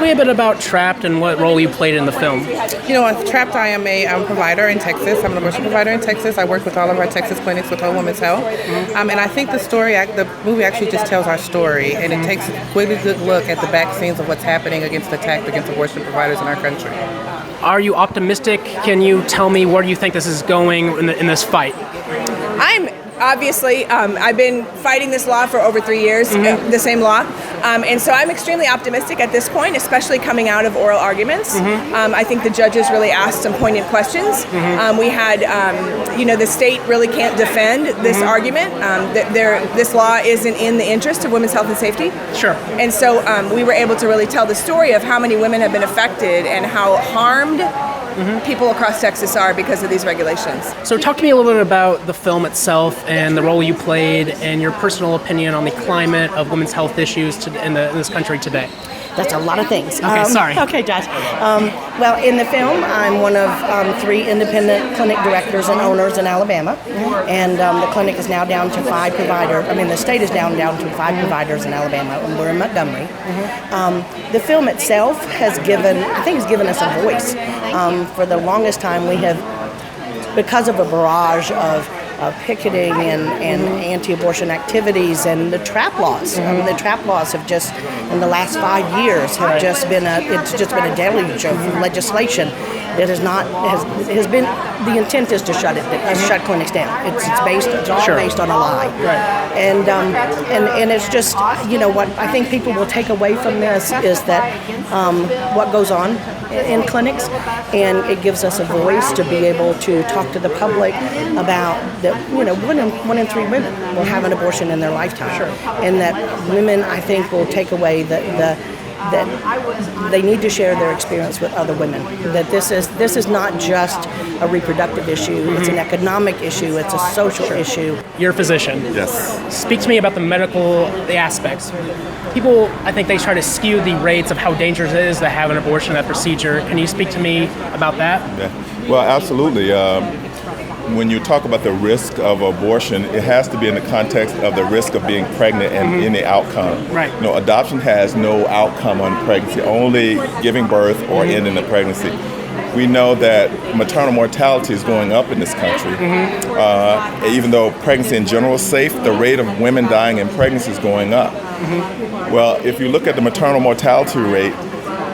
tell me a bit about Trapped and what role you played in the film. You know, with Trapped, I am a provider in Texas. I'm an abortion provider in Texas. I work with all of our Texas clinics with Whole Women's Health. And I think the movie actually just tells our story, and it takes a really good look at the back scenes of what's happening against the attack against abortion providers in our country. Are you optimistic? Can you tell me where do you think this is going in this fight? I'm obviously, I've been fighting this law for over 3 years, the same law. And so I'm extremely optimistic at this point, especially coming out of oral arguments. I think the judges really asked some poignant questions. We had, the state really can't defend this argument. This law isn't in the interest of women's health and safety. Sure. And so we were able to really tell the story of how many women have been affected and how harmed people across Texas are because of these regulations. So talk to me a little bit about the film itself and the role you played and your personal opinion on the climate of women's health issues in this country today. That's a lot of things. Okay, sorry. Okay, Josh. Well, in the film, I'm one of 3 independent clinic directors and owners in Alabama, and the clinic is now down to 5 providers. The state is down to 5 providers in Alabama, and we're in Montgomery. The film itself has given us a voice. For the longest time, we have, because of a barrage of picketing and anti-abortion activities and the trap laws. The trap laws have just, in the last 5 years, have just been a deluge of legislation that has been. The intent is to shut clinics down. It's all based on a lie. Right. And it's just, what I think people will take away from this is that what goes on in clinics, and it gives us a voice to be able to talk to the public about that. 1 in 3 women will have an abortion in their lifetime, and that women, I think, will take away that they need to share their experience with other women. That this is not just a reproductive issue; it's an economic issue, it's a social issue. You're a physician. Yes. Speak to me about the aspects. People, I think they try to skew the rates of how dangerous it is to have an abortion, that procedure. Can you speak to me about that? Yeah. Well, absolutely. When you talk about the risk of abortion, it has to be in the context of the risk of being pregnant and any outcome. Right. Adoption has no outcome on pregnancy, only giving birth or ending the pregnancy. We know that maternal mortality is going up in this country. Even though pregnancy in general is safe, the rate of women dying in pregnancy is going up. Well, if you look at the maternal mortality rate,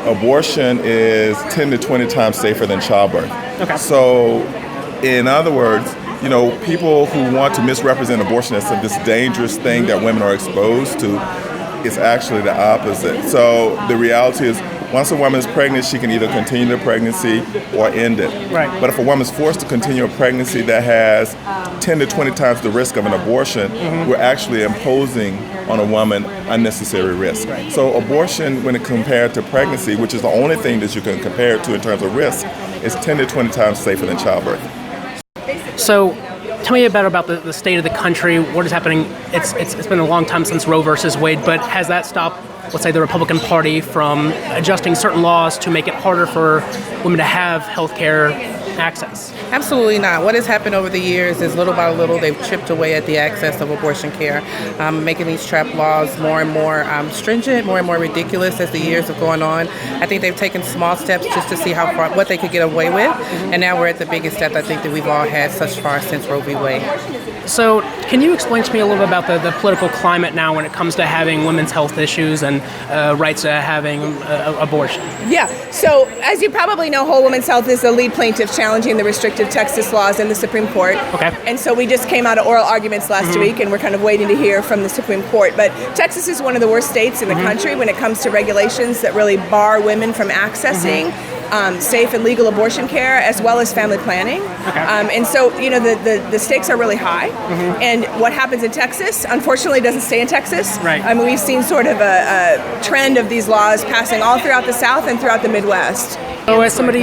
abortion is 10 to 20 times safer than childbirth. Okay. So, in other words, people who want to misrepresent abortion as this dangerous thing that women are exposed to, it's actually the opposite. So the reality is, once a woman is pregnant, she can either continue the pregnancy or end it. Right. But if a woman's forced to continue a pregnancy that has 10 to 20 times the risk of an abortion, we're actually imposing on a woman unnecessary risk. Right. So abortion, when it compared to pregnancy, which is the only thing that you can compare it to in terms of risk, is 10 to 20 times safer than childbirth. So, tell me about the state of the country. What is happening? It's been a long time since Roe versus Wade, but has that stopped, let's say, the Republican Party from adjusting certain laws to make it harder for women to have health care access? Absolutely not. What has happened over the years is little by little they've chipped away at the access of abortion care, making these trap laws more and more stringent, more and more ridiculous as the years have gone on. I think they've taken small steps just to see what they could get away with, and now we're at the biggest step I think that we've all had such far since Roe v. Wade. So, can you explain to me a little bit about the political climate now when it comes to having women's health issues and rights to having abortion? Yeah. So, as you probably know, Whole Women's Health is the lead plaintiff challenging the restrictive Texas laws in the Supreme Court. Okay. And so we just came out of oral arguments last week, and we're kind of waiting to hear from the Supreme Court. But Texas is one of the worst states in the country when it comes to regulations that really bar women from accessing safe and legal abortion care, as well as family planning. Okay. And so, the stakes are really high. And what happens in Texas, unfortunately, doesn't stay in Texas. Right. I mean, we've seen sort of a trend of these laws passing all throughout the South and throughout the Midwest. So as somebody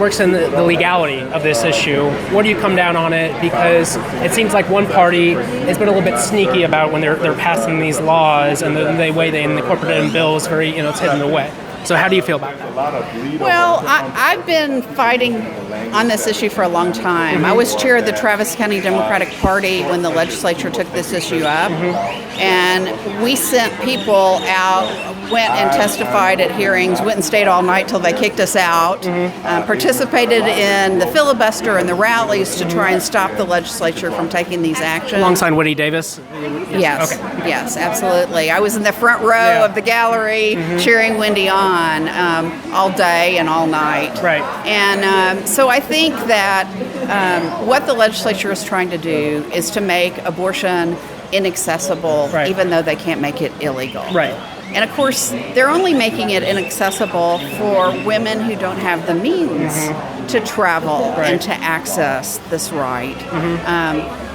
works in the legality of this issue, where do you come down on it? Because it seems like one party has been a little bit sneaky about when they're passing these laws, and the way they incorporate it in bills, very, it's hidden away. So how do you feel about that? Well, I've been fighting on this issue for a long time. I was chair of the Travis County Democratic Party when the legislature took this issue up, and we sent people out, went and testified at hearings, went and stayed all night till they kicked us out, participated in the filibuster and the rallies to try and stop the legislature from taking these actions. Alongside Wendy Davis? Yes, Okay. yes, absolutely. I was in the front row of the gallery cheering Wendy on all day and all night. Right. And so I think that what the legislature is trying to do is to make abortion inaccessible, Right. even though they can't make it illegal. Right. And of course, they're only making it inaccessible for women who don't have the means to travel Right. and to access this right.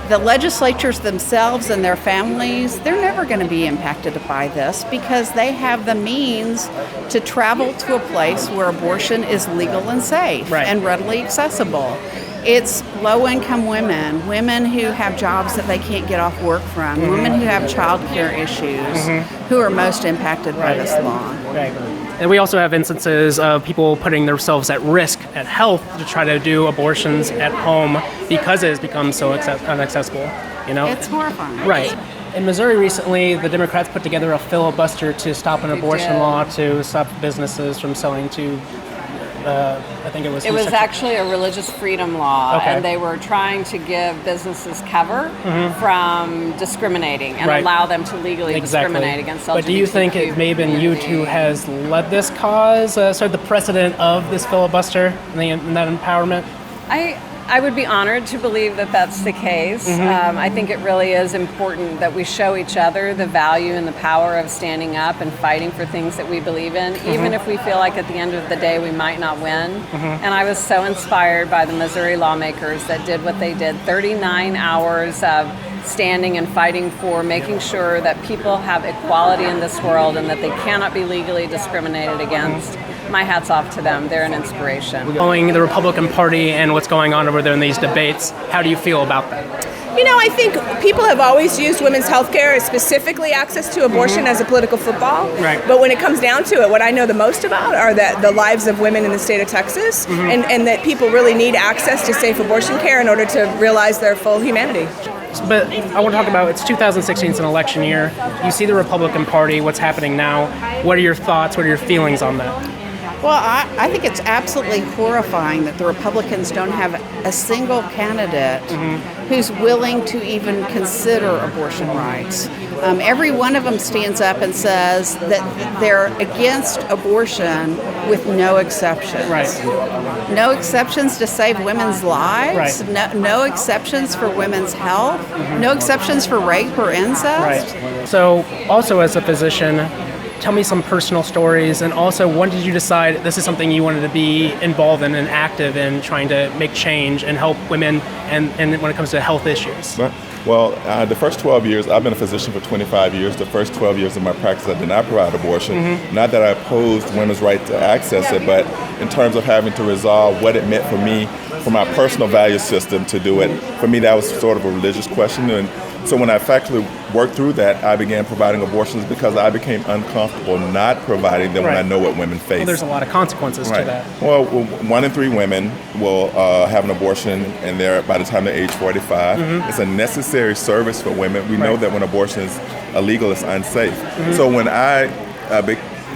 The legislatures themselves and their families, they're never going to be impacted by this because they have the means to travel to a place where abortion is legal and safe Right. and readily accessible. It's low-income women, women who have jobs that they can't get off work from, women who have child care issues, who are most impacted by this law. Right. And we also have instances of people putting themselves at risk at health to try to do abortions at home because it has become so inaccessible. You know, It's horrifying. right. In Missouri recently, the Democrats put together a filibuster to stop an abortion did. law to stop businesses from selling to. I think it was. It was actually a religious freedom law, Okay. and they were trying to give businesses cover from discriminating and Right. allow them to legally Exactly. discriminate against But do you think it may have been youth who has led this cause, sort of the precedent of this filibuster and that empowerment? I would be honored to believe that that's the case. I think it really is important that we show each other the value and the power of standing up and fighting for things that we believe in, even if we feel like at the end of the day we might not win. And I was so inspired by the Missouri lawmakers that did what they did, 39 hours of standing and fighting for making sure that people have equality in this world and that they cannot be legally discriminated against. My hat's off to them. They're an inspiration. Following the Republican Party and what's going on over there in these debates, how do you feel about that? You know, I think people have always used women's health care, specifically access to abortion, as a political football. Right. But when it comes down to it, what I know the most about are the lives of women in the state of Texas, and that people really need access to safe abortion care in order to realize their full humanity. But I want to talk about, it's 2016, it's an election year. You see the Republican Party, what's happening now. What are your thoughts, what are your feelings on that? Well, I think it's absolutely horrifying that the Republicans don't have a single candidate who's willing to even consider abortion rights. Every one of them stands up and says that they're against abortion with no exceptions. Right. No exceptions to save women's lives. Right. No exceptions for women's health. No exceptions for rape or incest. Right. So, also as a physician, tell me some personal stories, and also when did you decide this is something you wanted to be involved in and active in trying to make change and help women and when it comes to health issues? Well, the first 12 years, I've been a physician for 25 years. The first 12 years of my practice, I did not provide abortion. Not that I opposed women's right to access it, but in terms of having to resolve what it meant for me, for my personal value system to do it, for me that was sort of a religious question. And so when I factually worked through that, I began providing abortions because I became uncomfortable not providing them when I know what women face. Well, there's a lot of consequences to that. Well, 1 in 3 women will have an abortion, and they're by the time they're age 45. It's a necessary service for women. We know that when abortion is illegal, it's unsafe. So when I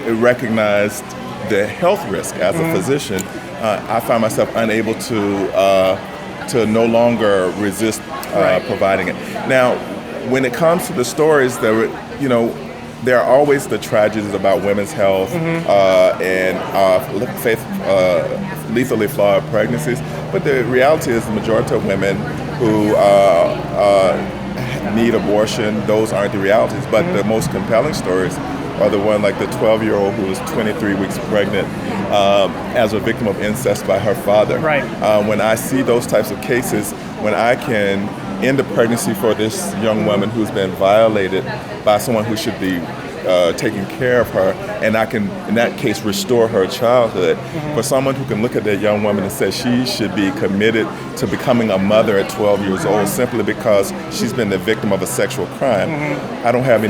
recognized the health risk as a physician, I found myself unable to no longer resist providing it. Now, when it comes to the stories, there are always the tragedies about women's health and lethally flawed pregnancies. But the reality is the majority of women who need abortion, those aren't the realities. But the most compelling stories are the one like the 12-year-old who was 23 weeks pregnant as a victim of incest by her father. Right. When I see those types of cases, when I can end the pregnancy for this young woman who's been violated by someone who should be taking care of her, and I can, in that case, restore her childhood. For someone who can look at that young woman and say she should be committed to becoming a mother at 12 years old simply because she's been the victim of a sexual crime, I don't have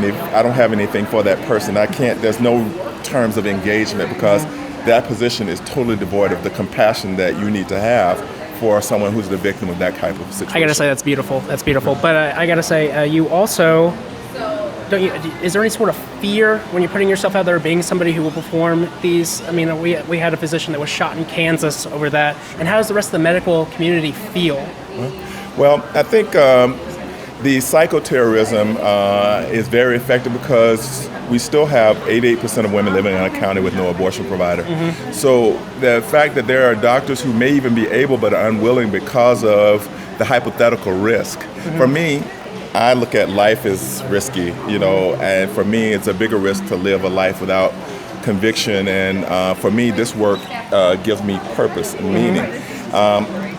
anything for that person. I can't. There's no terms of engagement because that position is totally devoid of the compassion that you need to have for someone who's the victim of that type of situation. I gotta say that's beautiful. That's beautiful. But I gotta say, you also don't you? Is there any sort of fear when you're putting yourself out there, being somebody who will perform these? I mean, we had a physician that was shot in Kansas over that. And how does the rest of the medical community feel? Well, I think the psychoterrorism is very effective because we still have 88% of women living in a county with no abortion provider. So the fact that there are doctors who may even be able but are unwilling because of the hypothetical risk. For me, I look at life as risky, and for me, it's a bigger risk to live a life without conviction. And for me, this work gives me purpose and meaning.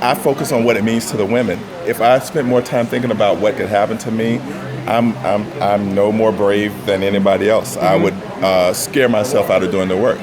I focus on what it means to the women. If I spent more time thinking about what could happen to me, I'm no more brave than anybody else. I would scare myself out of doing the work.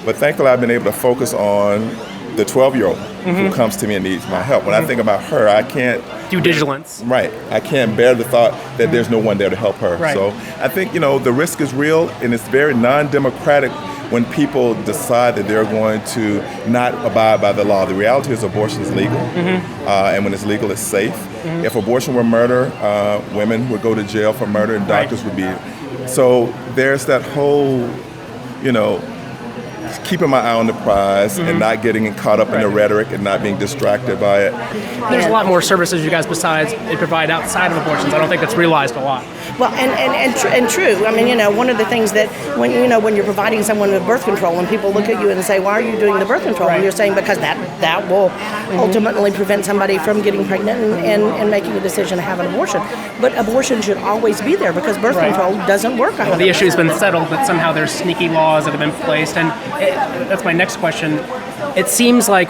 But thankfully, I've been able to focus on the 12-year-old who comes to me and needs my help. When I think about her, I can't do vigilance. Right. I can't bear the thought that there's no one there to help her. Right. So I think, the risk is real, and it's very non-democratic when people decide that they're going to not abide by the law. The reality is abortion is legal, and when it's legal, it's safe. If abortion were murder, women would go to jail for murder, and doctors would be. So there's that whole, keeping my eye on the prize and not getting caught up in the rhetoric and not being distracted by it. There's a lot more services you guys besides provide outside of abortions. I don't think that's realized a lot. Well, and true. I mean, one of the things that when you're providing someone with birth control, and people look at you and say, "Why are you doing the birth control?" And you're saying because that will ultimately prevent somebody from getting pregnant and making a decision to have an abortion. But abortion should always be there because birth control doesn't work. Well, the issue has been settled, but somehow there's sneaky laws that have been placed, and that's my next question. It seems like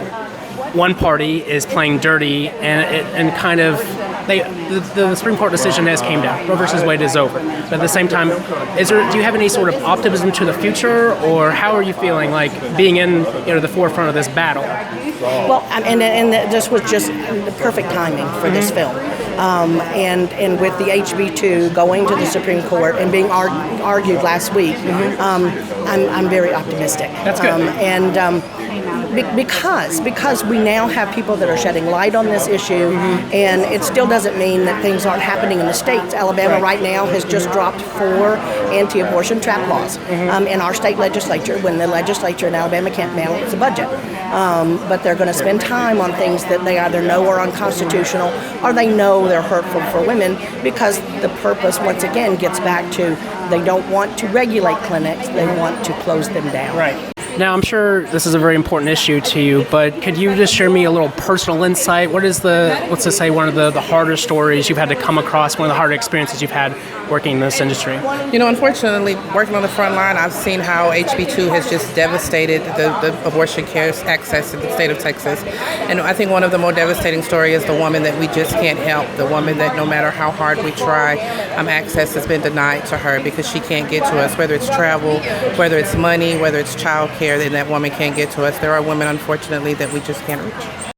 one party is playing dirty, and kind of the Supreme Court decision has came down. Roe versus Wade is over. But at the same time, do you have any sort of optimism to the future, or how are you feeling like being in the forefront of this battle? Well, and this was just the perfect timing for this film. And with the HB2 going to the Supreme Court and being argued last week, I'm very optimistic. That's good. Because we now have people that are shedding light on this issue, and it still doesn't mean that things aren't happening in the states. Alabama right now has just dropped 4 anti-abortion trap laws in our state legislature when the legislature in Alabama can't balance the budget. But they're going to spend time on things that they either know are unconstitutional or they know they're hurtful for women, because the purpose, once again, gets back to they don't want to regulate clinics, they want to close them down. Right. Now, I'm sure this is a very important issue to you, but could you just share me a little personal insight? What is let's just say, one of the harder stories you've had to come across, one of the harder experiences you've had working in this industry? Unfortunately, working on the front line, I've seen how HB2 has just devastated the abortion care access in the state of Texas. And I think one of the more devastating stories is the woman that we just can't help, the woman that no matter how hard we try, access has been denied to her because she can't get to us, whether it's travel, whether it's money, whether it's child care, then that woman can't get to us. There are women, unfortunately, that we just can't reach.